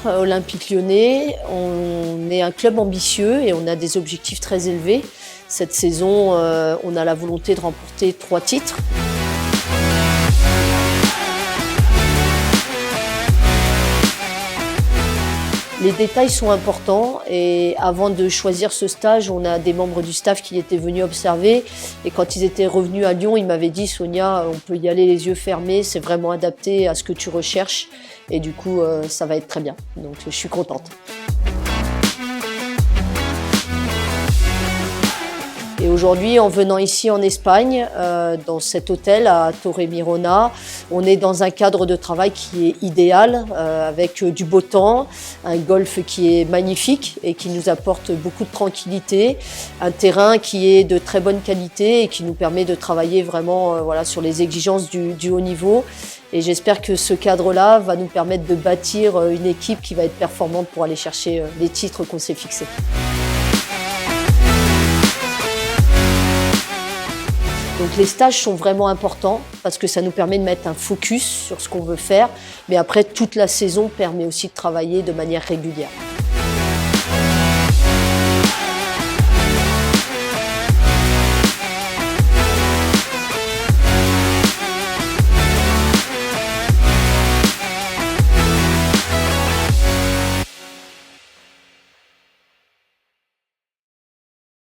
Olympique Lyonnais, on est un club ambitieux et on a des objectifs très élevés. Cette saison, on a la volonté de remporter 3 titres. Les détails sont importants et avant de choisir ce stage, on a des membres du staff qui étaient venus observer et quand ils étaient revenus à Lyon, ils m'avaient dit « Sonia, on peut y aller les yeux fermés, c'est vraiment adapté à ce que tu recherches et du coup, ça va être très bien. » Donc je suis contente. Et aujourd'hui, en venant ici en Espagne, dans cet hôtel à Torremolinos, on est dans un cadre de travail qui est idéal, avec du beau temps, un golf qui est magnifique et qui nous apporte beaucoup de tranquillité, un terrain qui est de très bonne qualité et qui nous permet de travailler vraiment voilà, sur les exigences du haut niveau. Et j'espère que ce cadre-là va nous permettre de bâtir une équipe qui va être performante pour aller chercher les titres qu'on s'est fixés. Donc les stages sont vraiment importants parce que ça nous permet de mettre un focus sur ce qu'on veut faire. Mais après, toute la saison permet aussi de travailler de manière régulière.